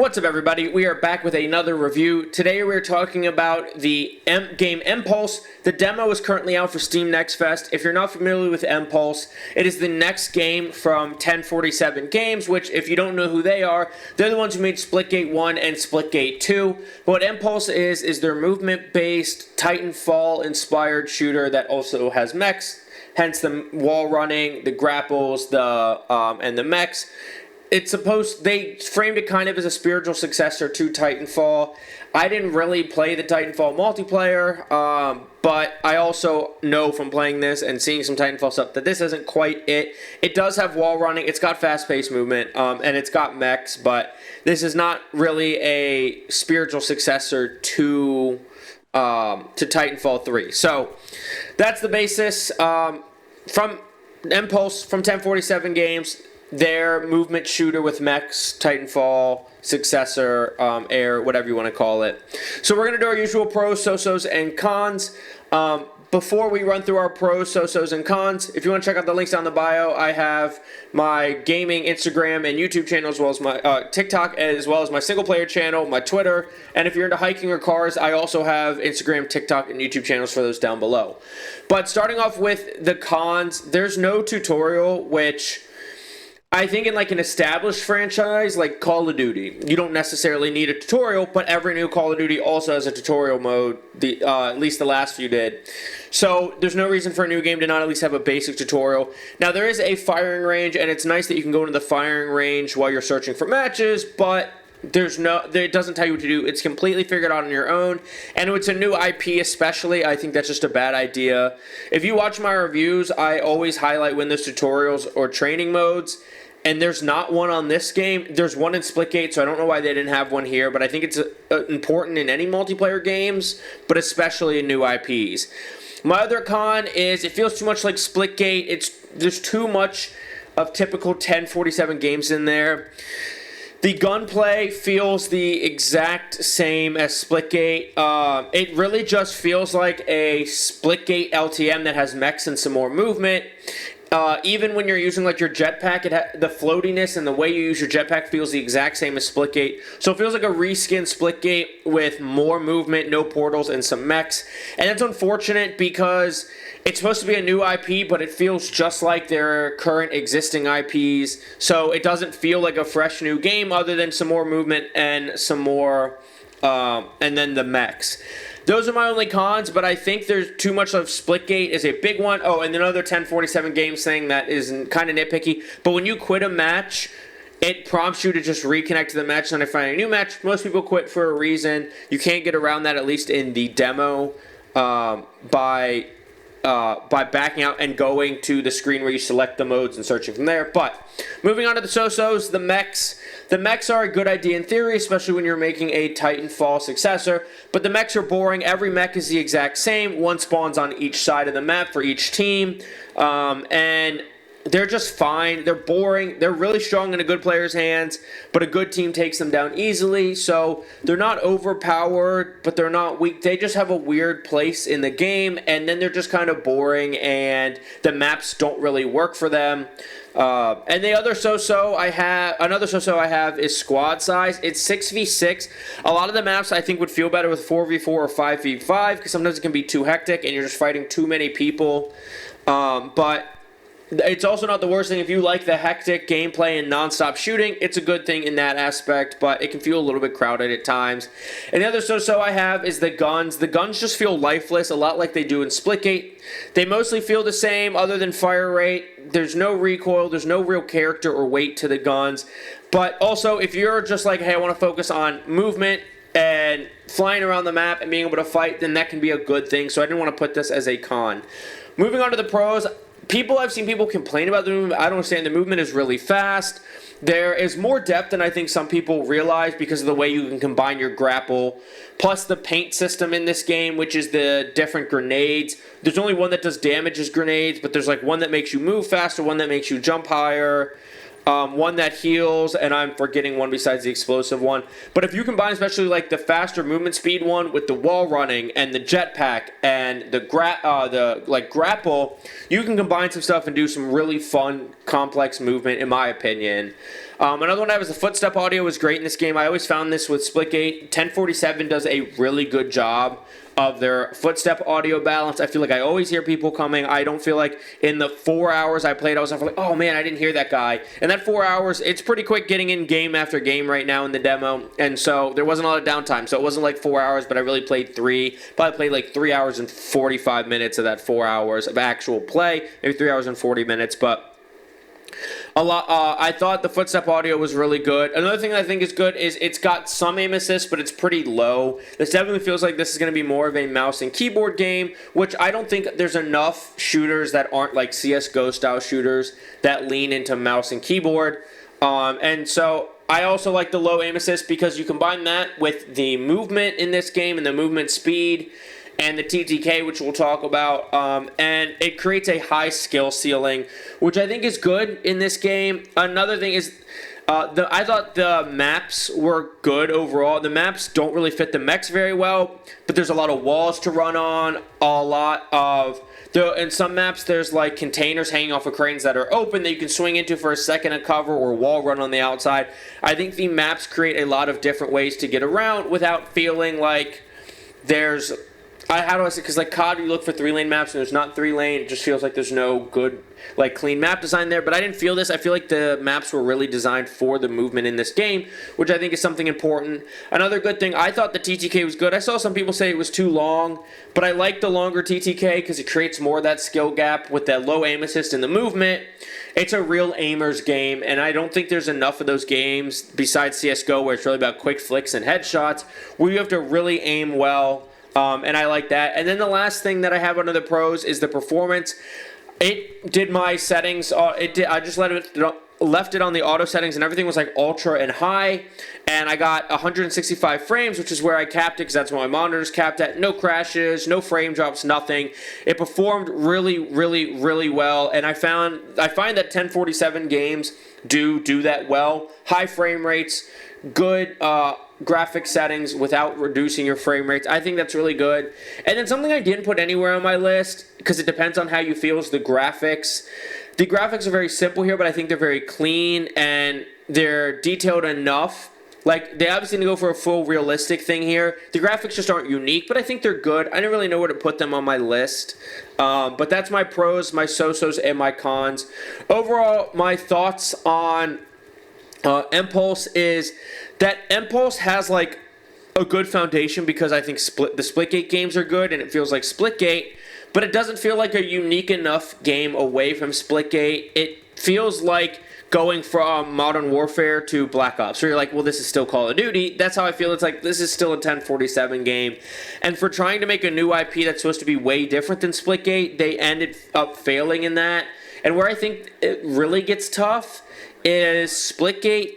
What's up, everybody? We are back with another review. Today we're talking about the game Empulse. The demo is currently out for Steam Next Fest. If you're not familiar with Empulse, it is the next game from 1047 Games, which, if you don't know who they are, they're the ones who made Splitgate 1 and Splitgate 2. But what Empulse is their movement-based, Titanfall-inspired shooter that also has mechs, hence the wall running, the grapples, and the mechs. They framed it kind of as a spiritual successor to Titanfall. I didn't really play the Titanfall multiplayer, but I also know from playing this and seeing some Titanfall stuff that this isn't quite it. It does have wall running, it's got fast-paced movement, and it's got mechs, but this is not really a spiritual successor to Titanfall 3. So that's the basis. From Empulse, from 1047 Games, their movement shooter with mechs, Titanfall, Successor, Air, whatever you want to call it. So we're going to do our usual pros, so-sos, and cons. Before we run through our pros, so-sos, and cons, if you want to check out the links down in the bio, I have my gaming Instagram and YouTube channel, as well as my TikTok, as well as my single-player channel, my Twitter. And if you're into hiking or cars, I also have Instagram, TikTok, and YouTube channels for those down below. But starting off with the cons, there's no tutorial, which I think in like an established franchise like Call of Duty, you don't necessarily need a tutorial, but every new Call of Duty also has a tutorial mode, at least the last few did. So there's no reason for a new game to not at least have a basic tutorial. Now there is a firing range, and it's nice that you can go into the firing range while you're searching for matches, but it doesn't tell you what to do. It's completely figured out on your own, and it's a new IP especially. I think that's just a bad idea. If you watch my reviews, I always highlight when there's tutorials or training modes, and there's not one on this game. There's one in Splitgate, so I don't know why they didn't have one here, but I think it's important in any multiplayer games, but especially in new IPs. My other con is it feels too much like Splitgate. There's too much of typical 1047 games in there. The gunplay feels the exact same as Splitgate. It really just feels like a Splitgate LTM that has mechs and some more movement. Even when you're using like your jetpack, the floatiness and the way you use your jetpack feels the exact same as Splitgate. So it feels like a reskin Splitgate with more movement, no portals, and some mechs. And that's unfortunate because it's supposed to be a new IP, but it feels just like their current existing IPs. So it doesn't feel like a fresh new game other than some more movement and some more, and then the mechs. Those are my only cons, but I think there's too much of Splitgate is a big one. Oh, and another 1047 Games thing that is kind of nitpicky. But when you quit a match, it prompts you to just reconnect to the match and then find a new match. Most people quit for a reason. You can't get around that, at least in the demo, by backing out and going to the screen where you select the modes and searching from there. But moving on to the so-sos, the mechs. The mechs are a good idea in theory, especially when you're making a Titanfall successor, but the mechs are boring. Every mech is the exact same. One spawns on each side of the map for each team, and they're just fine. They're boring. They're really strong in a good player's hands, but a good team takes them down easily. So they're not overpowered, but they're not weak. They just have a weird place in the game, and then they're just kind of boring, and the maps don't really work for them. And the other another so-so I have is squad size. It's 6v6. A lot of the maps I think would feel better with 4v4 or 5v5 because sometimes it can be too hectic and you're just fighting too many people. But it's also not the worst thing. If you like the hectic gameplay and non-stop shooting, it's a good thing in that aspect, but it can feel a little bit crowded at times. And the other so-so I have is the guns. The guns just feel lifeless, a lot like they do in Splitgate. They mostly feel the same other than fire rate. There's no recoil. There's no real character or weight to the guns. But also, if you're just like, hey, I want to focus on movement and flying around the map and being able to fight, then that can be a good thing. So I didn't want to put this as a con. Moving on to the pros. I've seen people complain about the movement. I don't understand. The movement is really fast. There is more depth than I think some people realize because of the way you can combine your grapple, plus the paint system in this game, which is the different grenades. There's only one that does damage as grenades, but there's like one that makes you move faster, one that makes you jump higher, one that heals, and I'm forgetting one besides the explosive one. But if you combine especially like the faster movement speed one with the wall running and the jetpack and the grapple, you can combine some stuff and do some really fun, complex movement, in my opinion. Another one I have is the footstep audio was great in this game. I always found this with Splitgate. 1047 does a really good job of their footstep audio balance. I feel like I always hear people coming. I don't feel like in the 4 hours I played, I was like, oh man, I didn't hear that guy. And that 4 hours, it's pretty quick getting in game after game right now in the demo. And so there wasn't a lot of downtime. So it wasn't like 4 hours, but I really played probably played like 3 hours and 45 minutes of that 4 hours of actual play. Maybe 3 hours and 40 minutes, but I thought the footstep audio was really good. Another thing that I think is good is it's got some aim assist, but it's pretty low. This definitely feels like this is going to be more of a mouse and keyboard game, which I don't think there's enough shooters that aren't like CSGO style shooters that lean into mouse and keyboard. And so I also like the low aim assist because you combine that with the movement in this game and the movement speed and the TTK, which we'll talk about, and it creates a high skill ceiling, which I think is good in this game. Another thing is, I thought the maps were good overall. The maps don't really fit the mechs very well, but there's a lot of walls to run on, in some maps, there's like containers hanging off of cranes that are open that you can swing into for a second of cover or wall run on the outside. I think the maps create a lot of different ways to get around without feeling like there's... how do I say? Because like COD, you look for 3-lane maps and there's not 3-lane. It just feels like there's no good, like clean map design there. But I didn't feel this. I feel like the maps were really designed for the movement in this game, which I think is something important. Another good thing, I thought the TTK was good. I saw some people say it was too long, but I like the longer TTK because it creates more of that skill gap with that low aim assist and the movement. It's a real aimer's game, and I don't think there's enough of those games besides CSGO where it's really about quick flicks and headshots, where you have to really aim well. And I like that. And then the last thing that I have under the pros is the performance. It did my settings. I just left it on the auto settings, and everything was like ultra and high. And I got 165 frames, which is where I capped it because that's what my monitor's capped at. No crashes, no frame drops, nothing. It performed really, really, really well. And I find that 1047 games do that well. High frame rates, good graphic settings without reducing your frame rates. I think that's really good. And then something I didn't put anywhere on my list, because it depends on how you feel, is the graphics. The graphics are very simple here, but I think they're very clean and they're detailed enough. Like, they obviously need to go for a full realistic thing here. The graphics just aren't unique, but I think they're good. I didn't really know where to put them on my list. But that's my pros, my so-sos, and my cons. Overall, my thoughts on Empulse is that Empulse has like a good foundation because I think the Splitgate games are good and it feels like Splitgate, but it doesn't feel like a unique enough game away from Splitgate. It feels like going from Modern Warfare to Black Ops, where you're like, well, this is still Call of Duty. That's how I feel. It's like, this is still a 1047 game. And for trying to make a new IP that's supposed to be way different than Splitgate, they ended up failing in that. And where I think it really gets tough is Splitgate,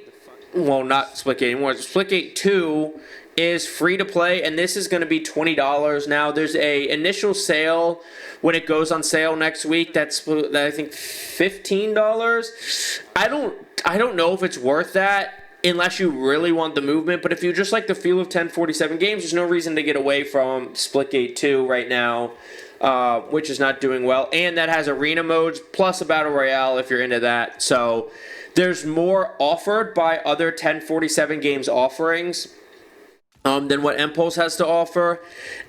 well, not Splitgate anymore, Splitgate 2 is free to play, and this is going to be $20 now. There's a initial sale when it goes on sale next week. That's I think $15. I don't know if it's worth that unless you really want the movement. But if you just like the feel of 1047 games, there's no reason to get away from Splitgate 2 right now, which is not doing well. And that has arena modes plus a battle royale if you're into that. So there's more offered by other 1047 games offerings than what Empulse has to offer.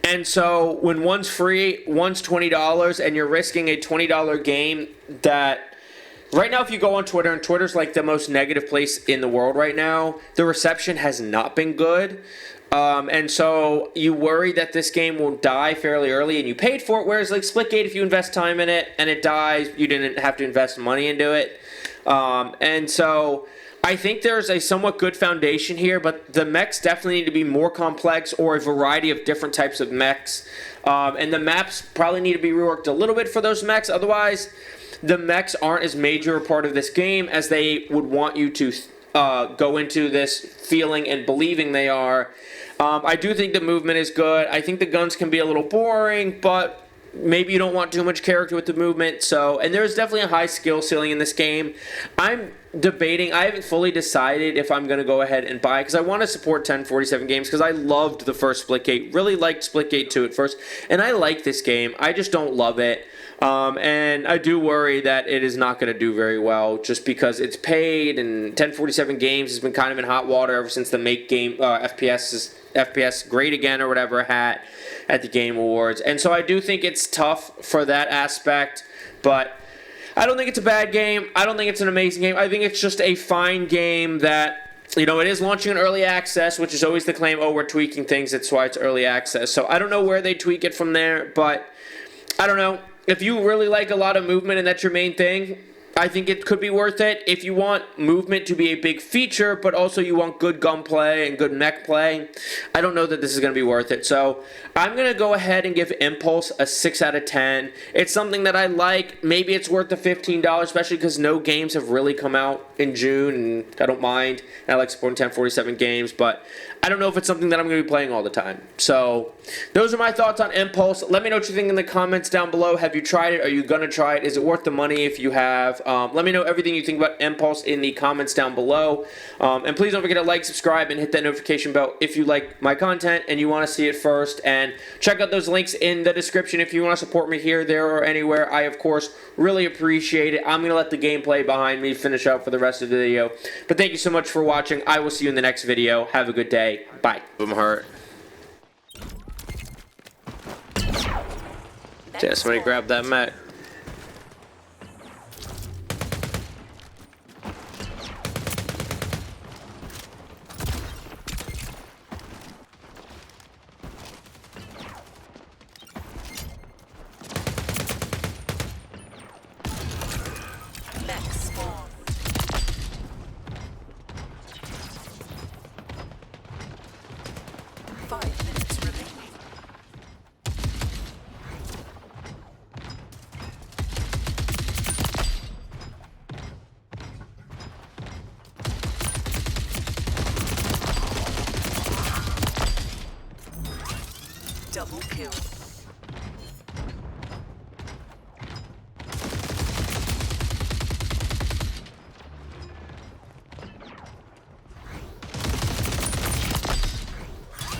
And so when one's free, one's $20, and you're risking a $20 game that... Right now, if you go on Twitter, and Twitter's like the most negative place in the world right now, the reception has not been good. And so you worry that this game will die fairly early, and you paid for it, whereas like Splitgate, if you invest time in it and it dies, you didn't have to invest money into it. And so I think there's a somewhat good foundation here, but the mechs definitely need to be more complex or a variety of different types of mechs. And the maps probably need to be reworked a little bit for those mechs. Otherwise, the mechs aren't as major a part of this game as they would want you to go into this feeling and believing they are. I do think the movement is good. I think the guns can be a little boring, but maybe you don't want too much character with the movement. So, and there's definitely a high skill ceiling in this game. I'm debating. I haven't fully decided if I'm going to go ahead and buy, because I want to support 1047 games, because I loved the first Splitgate. Really liked Splitgate 2 at first, and I like this game. I just don't love it. And I do worry that it is not going to do very well, just because it's paid, and 1047 games has been kind of in hot water ever since the Make Game FPS Great Again or whatever hat at the Game Awards. And so I do think it's tough for that aspect, but I don't think it's a bad game. I don't think it's an amazing game. I think it's just a fine game that, you know, it is launching in early access, which is always the claim, oh, we're tweaking things, that's why it's early access. So I don't know where they tweak it from there, but I don't know. If you really like a lot of movement and that's your main thing, I think it could be worth it. If you want movement to be a big feature, but also you want good gunplay and good mech play, I don't know that this is going to be worth it. So I'm going to go ahead and give Impulse a 6 out of 10. It's something that I like. Maybe it's worth the $15, especially because no games have really come out in June, and I don't mind. I like supporting 1047 games, but I don't know if it's something that I'm going to be playing all the time. So those are my thoughts on Impulse. Let me know what you think in the comments down below. Have you tried it? Are you going to try it? Is it worth the money if you have? Let me know everything you think about Impulse in the comments down below. And please don't forget to like, subscribe, and hit that notification bell if you like my content and you want to see it first. And check out those links in the description if you want to support me here, there, or anywhere. I, of course, really appreciate it. I'm going to let the gameplay behind me finish out for the rest of the video. But thank you so much for watching. I will see you in the next video. Have a good day. Bye. I'm hurt. Yeah, somebody grab that mech. Double kill.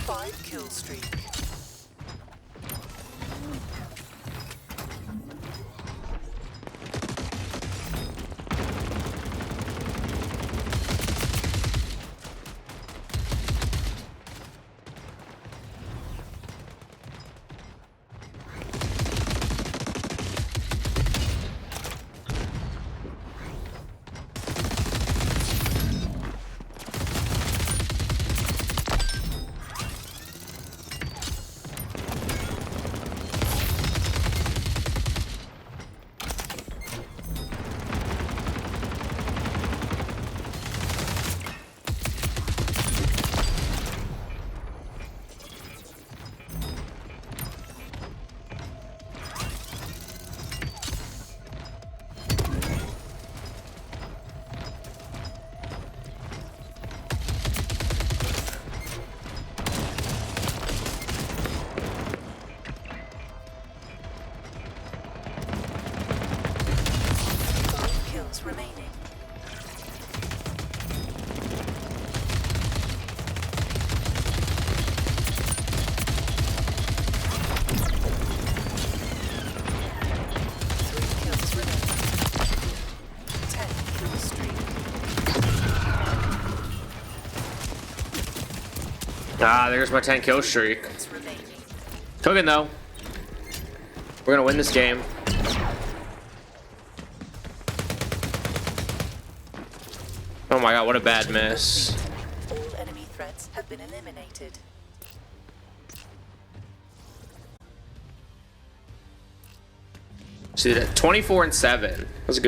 Five kill streak. Remaining. Ah, there's my 10 kill streak. Cooking though. We're gonna win this game. Oh my god, what a bad miss. All enemy threats have been eliminated. See that? 24-7. That was a good